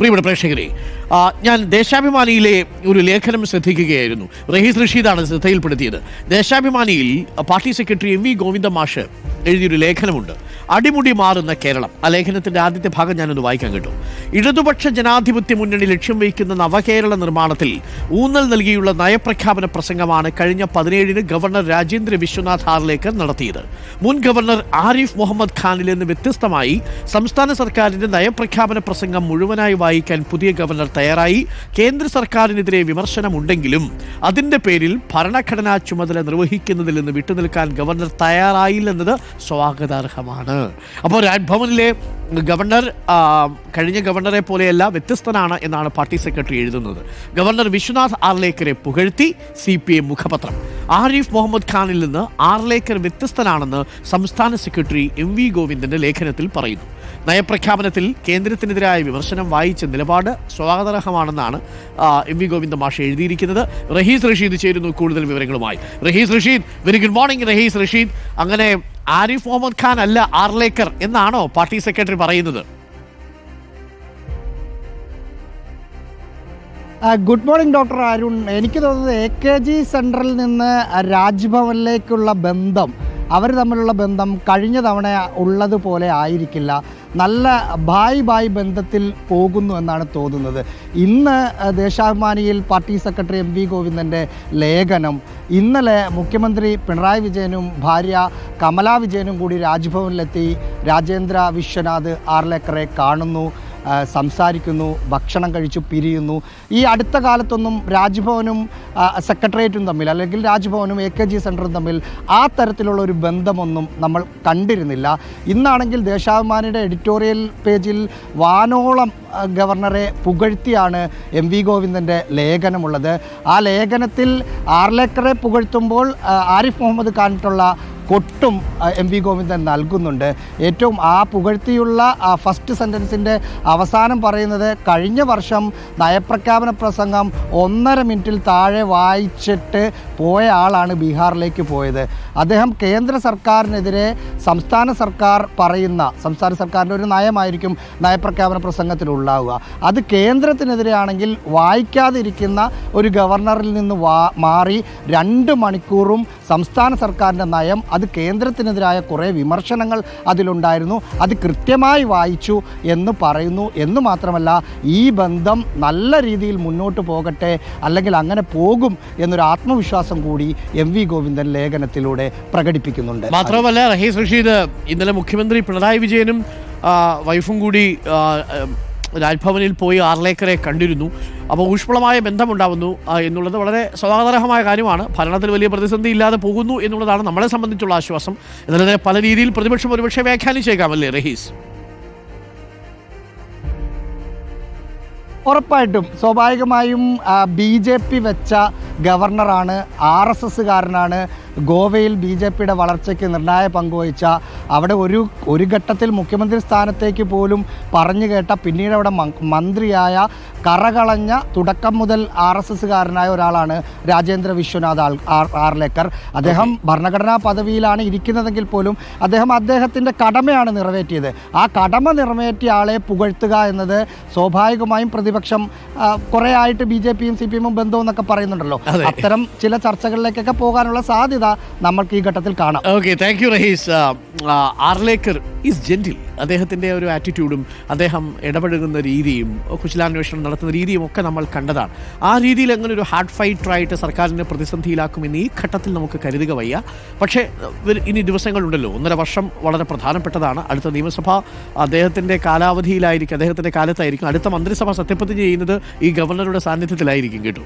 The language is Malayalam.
പ്രിയപ്പെട്ട പ്രേക്ഷകരെ, ഞാൻ ദേശാഭിമാനിയിലെ ഒരു ലേഖനം ശ്രദ്ധിക്കുകയായിരുന്നു. റഹീസ് റഷീദാണ് ശ്രദ്ധയിൽപ്പെടുത്തിയത്. ദേശാഭിമാനിയിൽ party secretary M V Govinda മാഷ് എഴുതിയൊരു ലേഖനമുണ്ട്, അടിമുടി മാറുന്ന കേരളം. ആ ലേഖനത്തിൻ്റെ ആദ്യത്തെ ഭാഗം ഞാനൊന്ന് വായിക്കാൻ കേട്ടു. ഇടതുപക്ഷ ജനാധിപത്യ മുന്നണി ലക്ഷ്യം വയ്ക്കുന്ന നവകേരള നിർമ്മാണത്തിൽ ഊന്നൽ നൽകിയുള്ള നയപ്രഖ്യാപന പ്രസംഗമാണ് കഴിഞ്ഞ 17-ന് ഗവർണർ രാജേന്ദ്ര വിശ്വനാഥ് ആർലേക്കർ നടത്തിയത്. മുൻ ഗവർണർ ആരിഫ് മുഹമ്മദ് ഖാനിൽ നിന്ന് വ്യത്യസ്തമായി സംസ്ഥാന സർക്കാരിൻ്റെ നയപ്രഖ്യാപന പ്രസംഗം മുഴുവനായി വായിക്കാൻ പുതിയ ഗവർണർ തയ്യാറായി. കേന്ദ്ര സർക്കാരിനെതിരെ വിമർശനമുണ്ടെങ്കിലും അതിൻ്റെ പേരിൽ ഭരണഘടനാ ചുമതല നിർവഹിക്കുന്നതിൽ നിന്ന് വിട്ടുനിൽക്കാൻ ഗവർണർ തയ്യാറായില്ലെന്നത് സ്വാഗതാർഹമാണ്. അപ്പോൾ രാജ്ഭവനിലെ ഗവർണർ കഴിഞ്ഞ ഗവർണറെ പോലെയല്ല, വ്യത്യസ്തനാണ് എന്നാണ് പാർട്ടി സെക്രട്ടറി എഴുതുന്നത്. ഗവർണർ വിശ്വനാഥ് ആർലേക്കറെ പുകഴ്ത്തി CPM മുഖപത്രം. ആരിഫ് മുഹമ്മദ് ഖാനിൽ നിന്ന് ആർലേക്കർ വ്യത്യസ്തനാണെന്ന് സംസ്ഥാന സെക്രട്ടറി എം വി ഗോവിന്ദന്റെ ലേഖനത്തിൽ പറയുന്നു. നയപ്രഖ്യാപനത്തിൽ കേന്ദ്രത്തിനെതിരായ വിമർശനം വായിച്ച നിലപാട് സ്വാഗതാർഹമാണെന്നാണ് എം വി ഗോവിന്ദ മാഷ് എഴുതിയിരിക്കുന്നത്. റഹീസ് റഷീദ് ചേരുന്നു കൂടുതൽ വിവരങ്ങളുമായി. Rahees Rashid, very good morning Rahees Rashid. അങ്ങനെ ആരിഫ് മുഹമ്മദ് ഖാൻ അല്ല ആർലേക്കർ എന്നാണോ പാർട്ടി സെക്രട്ടറി പറയുന്നത്? Good morning doctor Arun. എനിക്ക് തോന്നുന്നത് AKG സെൻറ്ററിൽ നിന്ന് രാജ്ഭവനിലേക്കുള്ള ബന്ധം, അവർ തമ്മിലുള്ള ബന്ധം കഴിഞ്ഞ തവണ ഉള്ളതുപോലെ ആയിരിക്കില്ല. നല്ല ബായ് ബന്ധത്തിൽ പോകുന്നു എന്നാണ് തോന്നുന്നത്. ഇന്ന് ദേശാഭിമാനിയിൽ പാർട്ടി സെക്രട്ടറി എം വി ഗോവിന്ദൻ്റെ ലേഖനം, ഇന്നലെ മുഖ്യമന്ത്രി പിണറായി വിജയനും ഭാര്യ കമലാ വിജയനും കൂടി രാജ്ഭവനിലെത്തി രാജേന്ദ്ര വിശ്വനാഥ് ആർലേക്കറെ കാണുന്നു, സംസാരിക്കുന്നു, ഭക്ഷണം കഴിച്ചു പിരിയുന്നു. ഈ അടുത്ത കാലത്തൊന്നും രാജ്ഭവനും സെക്രട്ടേറിയറ്റും തമ്മിൽ, അല്ലെങ്കിൽ രാജ്ഭവനും AKG സെൻറ്ററും തമ്മിൽ ആ തരത്തിലുള്ള ഒരു ബന്ധമൊന്നും നമ്മൾ കണ്ടിരുന്നില്ല. ഇന്നാണെങ്കിൽ ദേശാഭിമാനിയുടെ എഡിറ്റോറിയൽ പേജിൽ വാനോളം ഗവർണറെ പുകഴ്ത്തിയാണ് എം വി ഗോവിന്ദൻ്റെ ലേഖനമുള്ളത്. ആ ലേഖനത്തിൽ ആർലേക്കറെ പുകഴ്ത്തുമ്പോൾ ആരിഫ് മുഹമ്മദ് ഖാനിട്ടുള്ള കൊട്ടും എം വി ഗോവിന്ദൻ നൽകുന്നുണ്ട്. ഏറ്റവും ആ പുകഴ്ത്തിയുള്ള ഫസ്റ്റ് സെൻറ്റൻസിൻ്റെ അവസാനം പറയുന്നത്, കഴിഞ്ഞ വർഷം നയപ്രഖ്യാപന പ്രസംഗം 1.5 മിനിറ്റിൽ താഴെ വായിച്ചിട്ട് പോയ ആളാണ് ബീഹാറിലേക്ക് പോയത്. അദ്ദേഹം കേന്ദ്ര സർക്കാരിനെതിരെ സംസ്ഥാന സർക്കാർ പറയുന്ന, സംസ്ഥാന സർക്കാരിൻ്റെ ഒരു നയമായിരിക്കും നയപ്രഖ്യാപന പ്രസംഗത്തിലുണ്ടാവുക. അത് കേന്ദ്രത്തിനെതിരെയാണെങ്കിൽ വായിക്കാതിരിക്കുന്ന ഒരു ഗവർണറിൽ നിന്ന് മാറി 2 മണിക്കൂറും സംസ്ഥാന സർക്കാരിൻ്റെ നയം, അത് കേന്ദ്രത്തിനെതിരായ കുറേ വിമർശനങ്ങൾ അതിലുണ്ടായിരുന്നു, അത് കൃത്യമായി വായിച്ചു എന്ന് പറയുന്നു. എന്ന് മാത്രമല്ല, ഈ ബന്ധം നല്ല രീതിയിൽ മുന്നോട്ട് പോകട്ടെ, അല്ലെങ്കിൽ അങ്ങനെ പോകും എന്നൊരു ആത്മവിശ്വാസം കൂടി എം വി ഗോവിന്ദൻ ലേഖനത്തിലൂടെ പ്രകടിപ്പിക്കുന്നുണ്ട്. മാത്രമല്ല റഹീസ് റഷീദ്, ഇന്നലെ മുഖ്യമന്ത്രി പിണറായി വിജയനും വൈഫും കൂടി രാജ്ഭവനിൽ പോയി ആർലേക്കറെ കണ്ടിരുന്നു. അപ്പോൾ ഊഷ്മളമായ ബന്ധമുണ്ടാവുന്നു എന്നുള്ളത് വളരെ സ്വാഗതാർഹമായ കാര്യമാണ്. ഭരണത്തിൽ വലിയ പ്രതിസന്ധി ഇല്ലാതെ പോകുന്നു എന്നുള്ളതാണ് നമ്മളെ സംബന്ധിച്ചുള്ള ആശ്വാസം. എന്നതിനെ പല രീതിയിൽ പ്രതിപക്ഷം ഒരുപക്ഷെ വ്യാഖ്യാനിച്ചേക്കാമല്ലേ റഹീസ്? ഉറപ്പായിട്ടും സ്വാഭാവികമായും BJP വെച്ച ഗവർണറാണ്, RSSകാരനാണ്, ഗോവയിൽ BJPയുടെ വളർച്ചയ്ക്ക് നിർണായക പങ്കുവഹിച്ച, അവിടെ ഒരു ഘട്ടത്തിൽ മുഖ്യമന്ത്രി സ്ഥാനത്തേക്ക് പോലും പറഞ്ഞു കേട്ട, പിന്നീട് അവിടെ മന്ത്രിയായ, കറകളഞ്ഞ, തുടക്കം മുതൽ RSSകാരനായ ഒരാളാണ് രാജേന്ദ്ര വിശ്വനാഥ് ആർലേക്കർ. അദ്ദേഹം ഭരണഘടനാ പദവിയിലാണ് ഇരിക്കുന്നതെങ്കിൽ പോലും അദ്ദേഹത്തിൻ്റെ കടമയാണ് നിറവേറ്റിയത്. ആ കടമ നിറവേറ്റിയ ആളെ പുകഴ്ത്തുക എന്നത് സ്വാഭാവികമായും പ്രതിപക്ഷം കുറേ ആയിട്ട് BJPയും CPMും ബന്ധമെന്നൊക്കെ പറയുന്നുണ്ടല്ലോ, അത്തരം ചില ചർച്ചകളിലേക്കൊക്കെ പോകാനുള്ള സാധ്യത നമ്മൾക്ക് ഈ ഘട്ടത്തിൽ കാണാം. Okay, thank you Rahees. Arlekar is gentle. അദ്ദേഹത്തിൻ്റെ ഒരു ആറ്റിറ്റ്യൂഡും അദ്ദേഹം ഇടപഴകുന്ന രീതിയും കുശലാന്വേഷണം നടത്തുന്ന രീതിയും ഒക്കെ നമ്മൾ കണ്ടതാണ്. ആ രീതിയിൽ അങ്ങനെ ഒരു ഹാർഡ് ഫൈറ്ററായിട്ട് സർക്കാരിനെ പ്രതിസന്ധിയിലാക്കുമെന്ന് ഈ ഘട്ടത്തിൽ നമുക്ക് കരുതുക വയ്യ. പക്ഷേ ഇനി ദിവസങ്ങളുണ്ടല്ലോ, 1.5 വർഷം വളരെ പ്രധാനപ്പെട്ടതാണ്. അടുത്ത നിയമസഭ അദ്ദേഹത്തിൻ്റെ കാലാവധിയിലായിരിക്കും, അദ്ദേഹത്തിൻ്റെ കാലത്തായിരിക്കും. അടുത്ത മന്ത്രിസഭ സത്യപ്രതിജ്ഞ ചെയ്യുന്നത് ഈ ഗവർണറുടെ സാന്നിധ്യത്തിലായിരിക്കും കേട്ടോ.